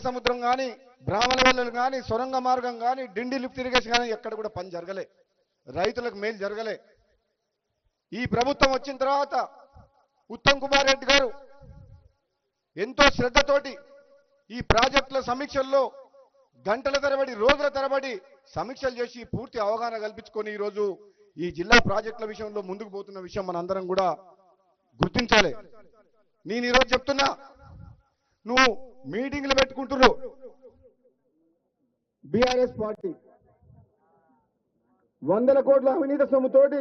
సముద్రం కానీ బ్రాహ్మణవెల్లలు కానీ సొరంగ మార్గం కానీ డిండి లిఫ్ట్ ఇరిగేషన్ కానీ ఎక్కడ కూడా పని జరగలే, రైతులకు మేలు జరగలే. ఈ ప్రభుత్వం వచ్చిన తర్వాత ఉత్తమ్ కుమార్ రెడ్డి గారు ఎంతో శ్రద్ధతోటి ఈ ప్రాజెక్టుల సమీక్షల్లో గంటల తరబడి రోజుల తరబడి సమీక్షలు చేసి పూర్తి అవగాహన కల్పించుకొని ఈరోజు ఈ జిల్లా ప్రాజెక్టుల విషయంలో ముందుకు పోతున్న విషయం మనందరం కూడా గుర్తించాలి. నేను ఈరోజు చెప్తున్నా, నువ్వు మీటింగ్లు పెట్టుకుంటున్నావు, బీఆర్ఎస్ పార్టీ 100 కోట్ల అవినీతి సొమ్ముతోటి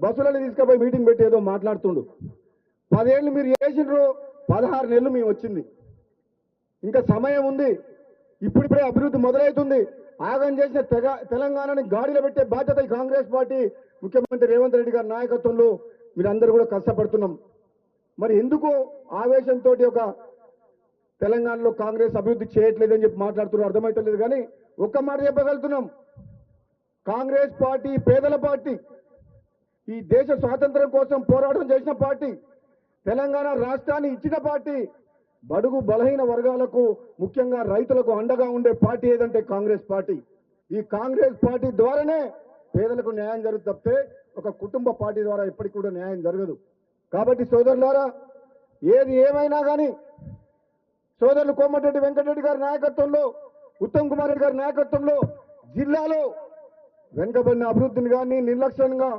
బస్సులను తీసుకుపోయి మీటింగ్ పెట్టి ఏదో మాట్లాడుతుండు. 10 ఏళ్ళు మీరు చేసిండ్రు, 16 నెలలు మేము వచ్చింది, ఇంకా సమయం ఉంది. ఇప్పుడిప్పుడే అభివృద్ధి మొదలవుతుంది. ఆగం చేసిన తెలంగాణని గాడిలో పెట్టే బాధ్యత ఈ కాంగ్రెస్ పార్టీ ముఖ్యమంత్రి రేవంత్ రెడ్డి గారి నాయకత్వంలో మీరందరూ కూడా కష్టపడుతున్నాం. మరి ఎందుకు ఆవేశంతో ఒక తెలంగాణలో కాంగ్రెస్ అభివృద్ధి చేయట్లేదని చెప్పి మాట్లాడుతున్నారు అర్థమవుతలేదు. కానీ ఒక్క మాట చెప్పగలుగుతున్నాం, కాంగ్రెస్ పార్టీ పేదల పార్టీ, ఈ దేశ స్వాతంత్రం కోసం పోరాటం చేసిన పార్టీ, తెలంగాణ రాష్ట్రాన్ని ఇచ్చిన పార్టీ, బడుగు బలహీన వర్గాలకు ముఖ్యంగా రైతులకు అండగా ఉండే పార్టీ ఏదంటే కాంగ్రెస్ పార్టీ. ఈ కాంగ్రెస్ పార్టీ ద్వారానే పేదలకు న్యాయం జరుగుతుంది తప్పితే ఒక కుటుంబ పార్టీ ద్వారా ఎప్పటికి కూడా న్యాయం జరగదు. కాబట్టి సోదరులారా, ఏది ఏమైనా కానీ సోదరులు కోమటిరెడ్డి వెంకటరెడ్డి గారి నాయకత్వంలో, ఉత్తమ్ కుమార్ రెడ్డి గారి నాయకత్వంలో జిల్లాలో వెనుకబడిన అభివృద్ధిని కానీ నిర్లక్ష్యంగా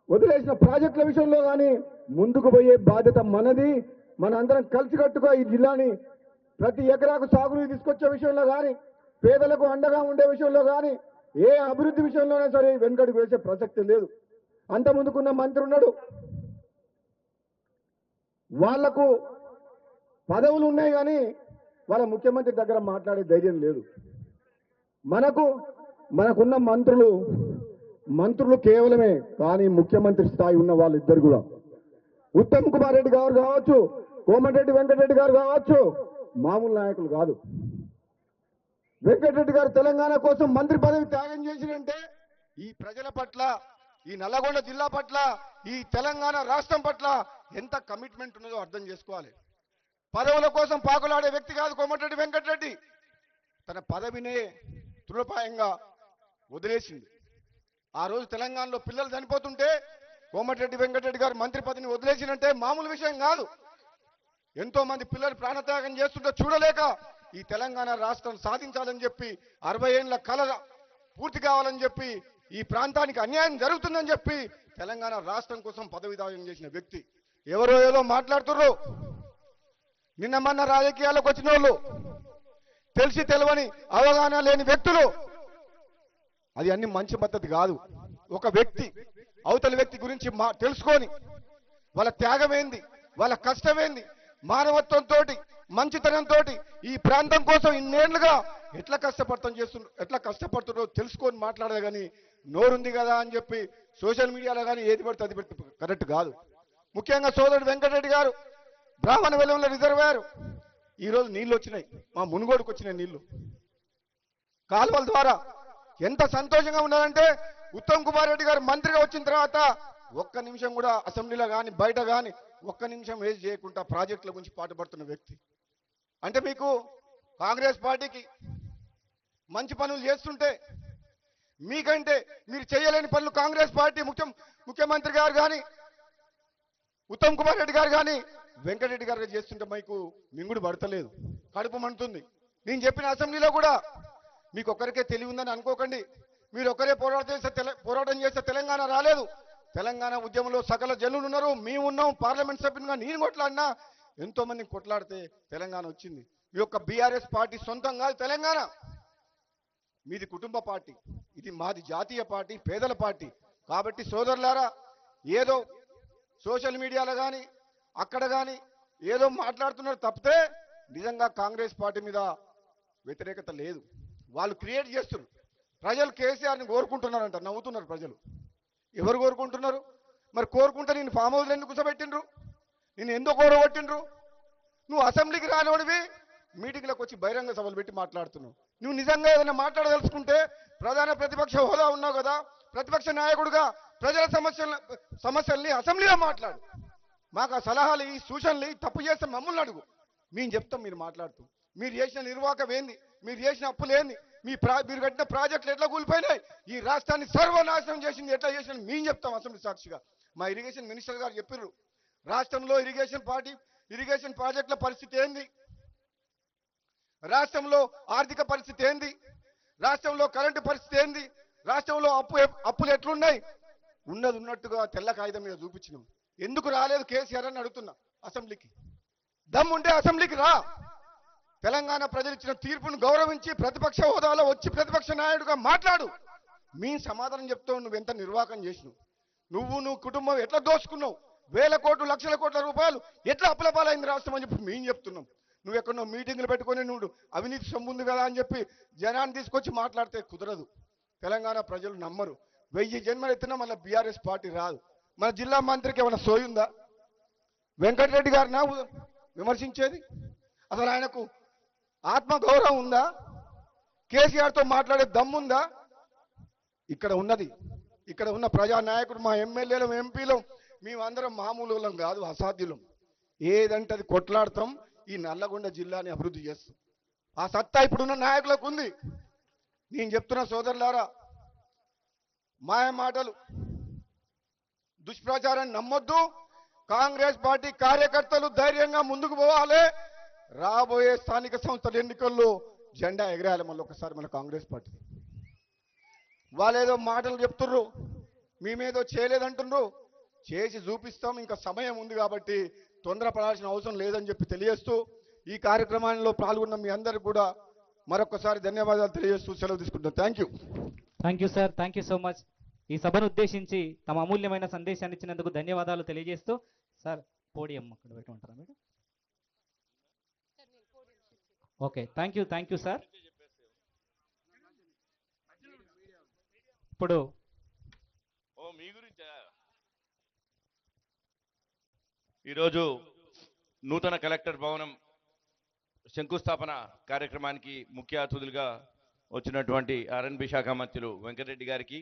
వదిలేసిన ప్రాజెక్టుల విషయంలో కానీ ముందుకు పోయే బాధ్యత మనది. మన అందరం కలిసికట్టుగా ఈ జిల్లాని ప్రతి ఎకరాకు సాగునీరు తీసుకొచ్చే విషయంలో కానీ, పేదలకు అండగా ఉండే విషయంలో కానీ, ఏ అభివృద్ధి విషయంలోనే సరే వెనుకడుగు వేసే ప్రసక్తి లేదు. అంత ముందుకున్న మంత్రి ఉన్నాడు, వాళ్లకు పదవులు ఉన్నాయి కానీ వాళ్ళ ముఖ్యమంత్రి దగ్గర మాట్లాడే ధైర్యం లేదు. మనకున్న మంత్రులు కేవలమే, కానీ ముఖ్యమంత్రి స్థాయి ఉన్న వాళ్ళిద్దరు కూడా, ఉత్తమ్ కుమార్ రెడ్డి గారు కావచ్చు, కోమటిరెడ్డి వెంకటరెడ్డి గారు కావచ్చు, మామూలు నాయకులు కాదు. వెంకటరెడ్డి గారు తెలంగాణ కోసం మంత్రి పదవి త్యాగం చేసినంటే ఈ ప్రజల పట్ల, ఈ నల్లగొండ జిల్లా పట్ల, ఈ తెలంగాణ రాష్ట్రం పట్ల ఎంత కమిట్మెంట్ ఉన్నదో అర్థం చేసుకోవాలి. పదవుల కోసం పాకులాడే వ్యక్తి కాదు కోమటిరెడ్డి వెంకటరెడ్డి. తన పదవినే తృణప్రాయంగా వదిలేసింది. ఆ రోజు తెలంగాణలో పిల్లలు చనిపోతుంటే కోమటిరెడ్డి వెంకటరెడ్డి గారు మంత్రి పదవిని వదిలేసినంటే మామూలు విషయం కాదు. ఎంతో మంది పిల్లలు ప్రాణత్యాగం చేస్తుంటే చూడలేక ఈ తెలంగాణ రాష్ట్రం సాధించాలని చెప్పి 60 ఏళ్ల కల పూర్తి కావాలని చెప్పి ఈ ప్రాంతానికి అన్యాయం జరుగుతుందని చెప్పి తెలంగాణ రాష్ట్రం కోసం పదవి త్యాగం చేసిన వ్యక్తి. ఎవరో ఏదో మాట్లాడుతున్నారు. నిన్న మొన్న రాజకీయాలకు వచ్చిన వాళ్ళు, తెలిసి తెలవని అవగాహన లేని వ్యక్తులు, అది అన్ని మంచి పద్ధతి కాదు. ఒక వ్యక్తి అవతలి వ్యక్తి గురించి తెలుసుకొని వాళ్ళ త్యాగం ఏంది, వాళ్ళ కష్టం ఏంది, మానవత్వంతో మంచితనంతో ఈ ప్రాంతం కోసం ఇన్నేళ్లుగా ఎట్లా కష్టపడుతుందో తెలుసుకొని మాట్లాడదు. కానీ నోరుంది కదా అని చెప్పి సోషల్ మీడియాలో కానీ ఏది పడితే అది పెట్టి కరెక్ట్ కాదు. ముఖ్యంగా సోదరుడు వెంకటరెడ్డి గారు బ్రాహ్మణ వెలువల రిజర్వాయర్ ఈరోజు నీళ్లు వచ్చినాయి, మా మునుగోడుకు వచ్చినాయి నీళ్లు కాలువల ద్వారా. ఎంత సంతోషంగా ఉన్నారంటే ఉత్తమ్ కుమార్ రెడ్డి గారు మంత్రిగా వచ్చిన తర్వాత ఒక్క నిమిషం కూడా అసెంబ్లీలో కానీ బయట కానీ ఒక్క నిమిషం వేస్ట్ చేయకుండా ప్రాజెక్టుల గురించి పాటుపడుతున్న వ్యక్తి. అంటే మీకు కాంగ్రెస్ పార్టీకి మంచి పనులు చేస్తుంటే మీకంటే మీరు చేయలేని పనులు కాంగ్రెస్ పార్టీ ముఖ్యమంత్రి గారు కానీ ఉత్తమ్ కుమార్ రెడ్డి గారు కానీ వెంకటరెడ్డి గారు చేస్తుంటే మీకు మింగుడు పడతలేదు, కడుపు మండుతుంది. నేను చెప్పిన అసెంబ్లీలో కూడా మీకు ఒక్కరికే తెలివి ఉందని అనుకోకండి. మీరు ఒక్కరే పోరాటం చేస్తే తెలంగాణ రాలేదు. తెలంగాణ ఉద్యమంలో సకల జనులు ఉన్నారు, మేము ఉన్నాం. పార్లమెంట్ సభ్యునిగా నేను కొట్లాడినా ఎంతో మంది కొట్లాడితే తెలంగాణ వచ్చింది. మీ యొక్క బీఆర్ఎస్ పార్టీ సొంతం కాదు తెలంగాణ, మీది కుటుంబ పార్టీ, ఇది మాది జాతీయ పార్టీ, పేదల పార్టీ. కాబట్టి సోదరులారా, ఏదో సోషల్ మీడియాలో కానీ అక్కడ కానీ ఏదో మాట్లాడుతున్నారు తప్పితే నిజంగా కాంగ్రెస్ పార్టీ మీద వ్యతిరేకత లేదు. వాళ్ళు క్రియేట్ చేస్తున్నారు. ప్రజలు కేసీఆర్ని కోరుకుంటున్నారంట, నవ్వుతున్నారు ప్రజలు. ఎవరు కోరుకుంటున్నారు? మరి కోరుకుంటే నేను ఫామ్ హౌస్లో ఎందుకు కూర్చోబెట్టిండ్రు? నేను ఎందుకు కోరగొట్టిండ్రు? నువ్వు అసెంబ్లీకి రానివాడివి మీటింగ్లకు వచ్చి బహిరంగ సభలు పెట్టి మాట్లాడుతున్నావు. నువ్వు నిజంగా ఏదైనా మాట్లాడదలుచుకుంటే ప్రధాన ప్రతిపక్ష హోదా ఉన్నావు కదా, ప్రతిపక్ష నాయకుడుగా ప్రజల సమస్యల్ని అసెంబ్లీలో మాట్లాడు. మాకు ఆ సలహాలు ఈ సూచనలు తప్పు చేస్తే మమ్మల్ని అడుగు, మేము చెప్తాం, మీరు మాట్లాడుతూ. మీరు చేసిన నిర్వాహకం ఏంది, మీరు చేసిన అప్పులేంది, మీరు కట్టిన ప్రాజెక్టులు ఎట్లా కూలిపోయినాయి, ఈ రాష్ట్రాన్ని సర్వనాశనం చేసింది ఎట్లా చేసిన మేము చెప్తాం అసెంబ్లీ సాక్షిగా. మా ఇరిగేషన్ మినిస్టర్ గారు చెప్పారు, రాష్ట్రంలో ఇరిగేషన్ ప్రాజెక్టుల పరిస్థితి ఏంది, రాష్ట్రంలో ఆర్థిక పరిస్థితి ఏంది, రాష్ట్రంలో కరెంటు పరిస్థితి ఏంది, రాష్ట్రంలో అప్పులు ఎట్లున్నాయి ఉన్నది ఉన్నట్టుగా తెల్ల కాగితం మీద చూపించినాం. ఎందుకు రాలేదు కేసీఆర్ అని అడుగుతున్నా అసెంబ్లీకి. దమ్ముంటే అసెంబ్లీకి రా, తెలంగాణ ప్రజలు ఇచ్చిన తీర్పును గౌరవించి ప్రతిపక్ష హోదాలో వచ్చి ప్రతిపక్ష నాయకుడిగా మాట్లాడు. మీ సమాధానం చెప్తావు నువ్వు ఎంత నిర్వాహకం చేసినావు, నువ్వు కుటుంబం ఎట్లా దోచుకున్నావు, వేల కోట్లు లక్షల కోట్ల రూపాయలు ఎట్లా అప్పుల పాలైంది రాష్ట్రం అని చెప్పి మేము చెప్తున్నాం. నువ్వు ఎక్కడో మీటింగ్లు పెట్టుకొని నువ్వు అవినీతి సొమ్ము ఉంది కదా అని చెప్పి జనాన్ని తీసుకొచ్చి మాట్లాడితే కుదరదు. తెలంగాణ ప్రజలు నమ్మరు. 1000 జన్మలు ఎత్తినా మళ్ళీ బీఆర్ఎస్ పార్టీ రాదు. మన జిల్లా మంత్రికి ఏమైనా సోయుందా? వెంకటరెడ్డి గారినా విమర్శించేది? అసలు ఆయనకు ఆత్మగౌరవం ఉందా? కేసీఆర్తో మాట్లాడే దమ్ముందా? ఇక్కడ ఉన్న ప్రజానాయకుడు, మా ఎమ్మెల్యేలు ఎంపీలు మేమందరం మామూలు వాళ్ళం కాదు, అసాధ్యులం. ఏదంటే అది కొట్లాడతాం, ఈ నల్లగొండ జిల్లాని అభివృద్ధి చేస్తాం. ఆ సత్తా ఇప్పుడున్న నాయకులకు ఉంది. నేను చెప్తున్న సోదరులారా, మాయ మాటలు దుష్ప్రచారాన్ని నమ్మొద్దు. కాంగ్రెస్ పార్టీ కార్యకర్తలు ధైర్యంగా ముందుకు పోవాలి. రాబోయే స్థానిక సంస్థల ఎన్నికల్లో జెండా ఎగరేయాలి మళ్ళీ ఒకసారి మన కాంగ్రెస్ పార్టీ. వాళ్ళేదో మాటలు చెప్తుర్రు, మేమేదో చేయలేదంటున్నారు, చేసి చూపిస్తాం. ఇంకా సమయం ఉంది కాబట్టి తొందరపడాల్సిన అవసరం లేదని చెప్పి తెలియజేస్తూ ఈ కార్యక్రమంలో పాల్గొన్న మీ అందరికీ కూడా మరొకసారి ధన్యవాదాలు తెలియజేస్తూ సెలవు తీసుకుంటాం. Thank you sir, thank you so much. ఈ సభను ఉద్దేశించి తమ అమూల్యమైన సందేశాన్ని ఇచ్చినందుకు ధన్యవాదాలు తెలియజేస్తూ సార్ పోడియం అక్కడ పెట్టుకుంటారా మీరు? Okay, thank you sir. ఇప్పుడు మీ గురించా ఈరోజు నూతన కలెక్టర్ భవనం శంకుస్థాపన కార్యక్రమానికి ముఖ్య అతిథులుగా వచ్చినటువంటి ఆర్ఎన్బి శాఖ మంత్రులు వెంకటరెడ్డి గారికి,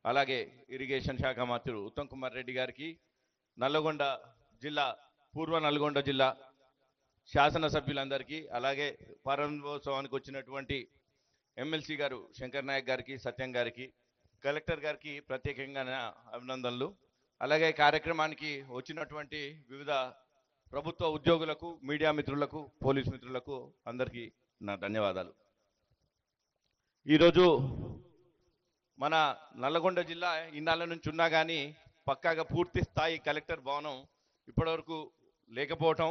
అలాగే ఇరిగేషన్ శాఖ మంత్రులు ఉత్తమ్ కుమార్ రెడ్డి గారికి, పూర్వ నల్గొండ జిల్లా శాసనసభ్యులందరికీ, అలాగే ప్రారంభోత్సవానికి వచ్చినటువంటి ఎమ్మెల్సీ గారు శంకర్ నాయక్ గారికి, సత్యం గారికి, కలెక్టర్ గారికి ప్రత్యేకంగా అభినందనలు. అలాగే కార్యక్రమానికి వచ్చినటువంటి వివిధ ప్రభుత్వ ఉద్యోగులకు, మీడియా మిత్రులకు, పోలీస్ మిత్రులకు అందరికీ నా ధన్యవాదాలు. ఈరోజు మన నల్లగొండ జిల్లా ఇన్నాళ్ళ నుంచి ఉన్నా కానీ పక్కాగా పూర్తి స్థాయి కలెక్టర్ భవనం ఇప్పటివరకు లేకపోవటం,